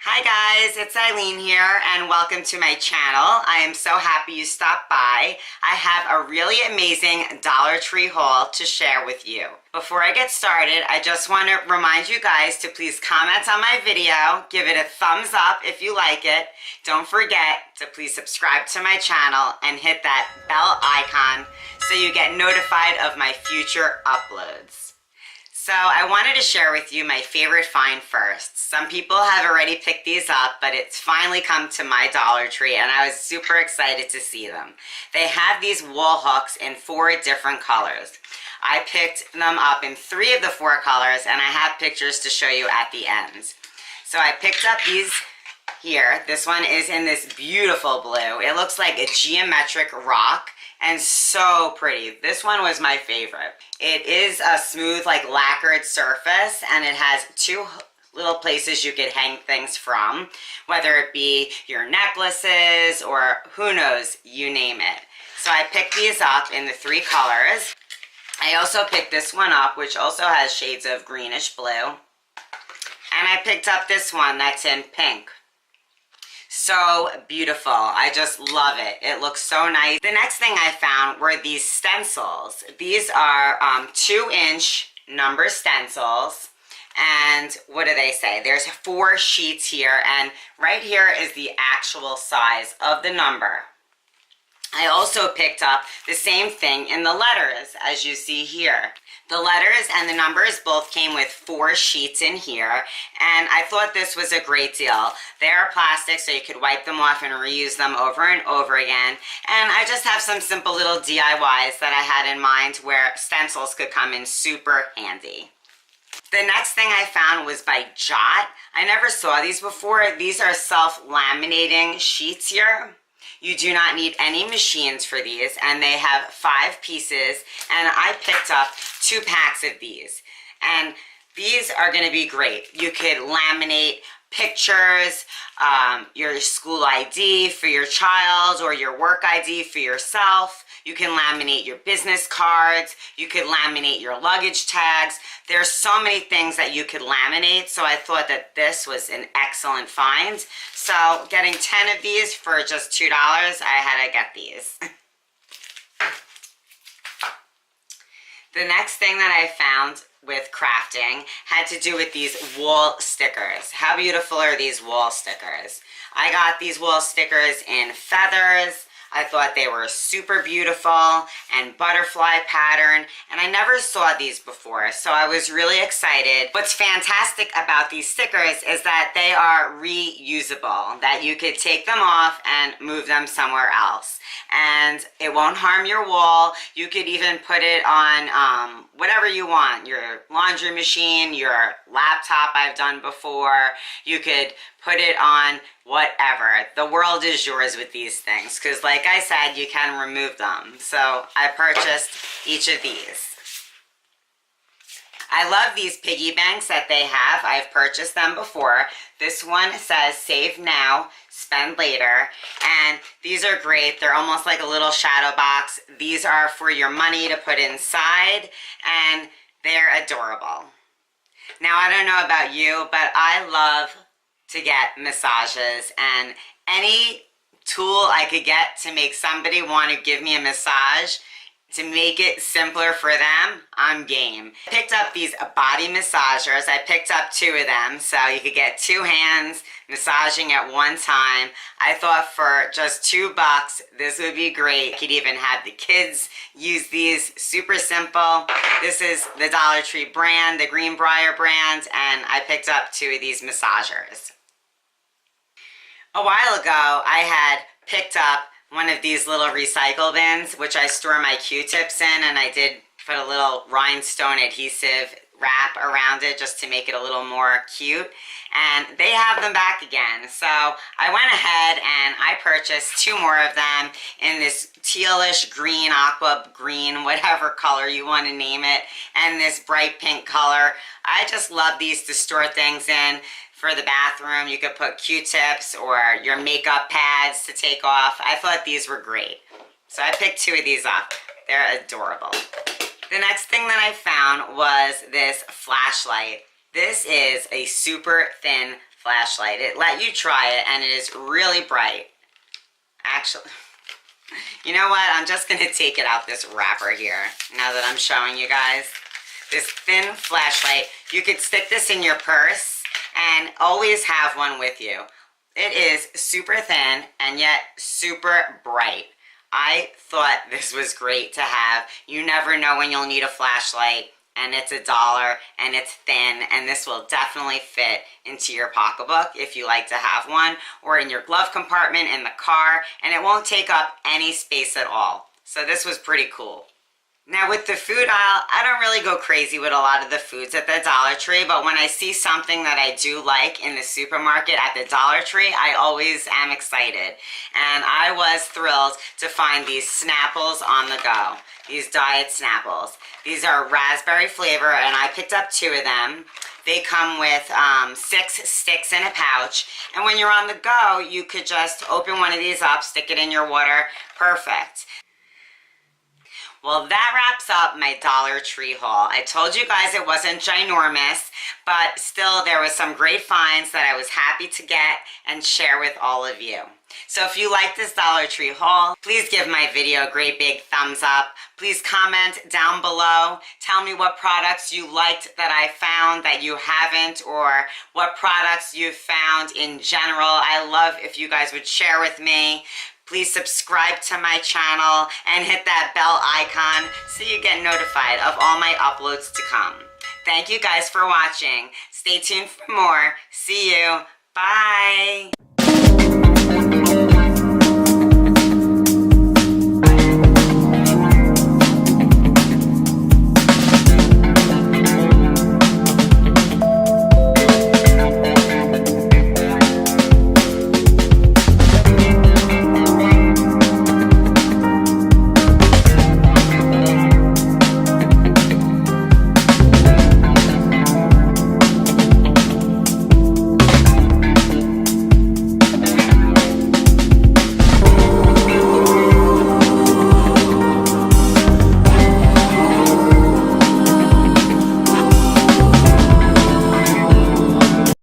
Hi guys, it's Ilene here and welcome to my channel. I am so happy you stopped by. I have a really amazing Dollar Tree haul to share with you. Before I get started, I just want to remind you guys to please comment on my video, give it a thumbs up if you like it. Don't forget to please subscribe to my channel and hit that bell icon so you get notified of my future uploads. So I wanted to share with you my favorite find first. Some people have already picked these up, but it's finally come to my Dollar Tree and I was super excited to see them. They have these wall hooks in 4 different colors. I picked them up in 3 of the 4 colors and I have pictures to show you at the end. So I picked up these here. This one is in this beautiful blue. It looks like a geometric rock and so pretty. This one was my favorite. It is a smooth, like lacquered surface, and it has 2 little places you could hang things from, whether it be your necklaces or who knows, you name it. So I picked these up in the 3 colors. I also picked this one up, which also has shades of greenish blue. And I picked up this one that's in pink. So beautiful. I just love it. It looks so nice. The next thing I found were these stencils. These are 2-inch number stencils. And what do they say? There's 4 sheets here, and right here is the actual size of the number. I also picked up the same thing in the letters, as you see here. The letters and the numbers both came with 4 sheets in here, and I thought this was a great deal. They are plastic, so you could wipe them off and reuse them over and over again. And I just have some simple little DIYs that I had in mind where stencils could come in super handy. The next thing I found was by Jot. I never saw these before. These are self-laminating sheets here. You do not need any machines for these, and they have 5 pieces, and I picked up 2 packs of these. And these are going to be great. You could laminate pictures, your school ID for your child, or your work ID for yourself. You can laminate your business cards. You could laminate your luggage tags. There's so many things that you could laminate, so I thought that this was an excellent find. So getting 10 of these for just $2, I had to get these. The next thing that I found with crafting had to do with these wall stickers. How beautiful are these wall stickers? I got these wall stickers in feathers. I thought they were super beautiful and butterfly pattern, and I never saw these before, so I was really excited. What's fantastic about these stickers is that they are reusable, that you could take them off and move them somewhere else. And it won't harm your wall. You could even put it on whatever you want, your laundry machine, your laptop I've done before. You could put it on whatever. The world is yours with these things because, like I said, you can remove them. So I purchased each of these. I love these piggy banks that they have. I've purchased them before. This one says save now, spend later, and these are great. They're almost like a little shadow box. These are for your money to put inside, and they're adorable. Now, I don't know about you, but I love to get massages, and any tool I could get to make somebody want to give me a massage, to make it simpler for them, I'm game. I picked up these body massagers. I picked up 2 of them, so you could get 2 hands massaging at one time. I thought for just $2, this would be great. You could even have the kids use these, super simple. This is the Dollar Tree brand, the Greenbrier brand, and I picked up 2 of these massagers. A while ago, I had picked up one of these little recycle bins, which I store my Qtips in, and I did put a little rhinestone adhesive wrap around it just to make it a little more cute, and they have them back again. So I went ahead and I purchased 2 more of them in this tealish green, aqua green, whatever color you want to name it, and this bright pink color. I just love these to store things in. For the bathroom, you could put Q-tips or your makeup pads to take off. I thought these were great. So I picked 2 of these up. They're adorable. The next thing that I found was this flashlight. This is a super thin flashlight. It let you try it, and it is really bright. Actually, you know what? I'm just going to take it out this wrapper here now that I'm showing you guys. This thin flashlight. You could stick this in your purse and always have one with you. It is super thin and yet super bright. I thought this was great to have. You never know when you'll need a flashlight, and it's $1 and it's thin, and this will definitely fit into your pocketbook if you like to have one, or in your glove compartment in the car, and it won't take up any space at all. So this was pretty cool. Now with the food aisle, I don't really go crazy with a lot of the foods at the Dollar Tree, but when I see something that I do like in the supermarket at the Dollar Tree, I always am excited. And I was thrilled to find these Snapples on the go, these diet Snapples. These are raspberry flavor, and I picked up 2 of them. They come with 6 sticks in a pouch, and when you're on the go, you could just open one of these up, stick it in your water, perfect. Well, that wraps up my Dollar Tree haul. I told you guys it wasn't ginormous, but still there was some great finds that I was happy to get and share with all of you. So if you like this Dollar Tree haul, please give my video a great big thumbs up. Please comment down below. Tell me what products you liked that I found that you haven't, or what products you've found in general. I love if you guys would share with me. Please subscribe to my channel and hit that bell icon so you get notified of all my uploads to come. Thank you guys for watching. Stay tuned for more. See you. Bye.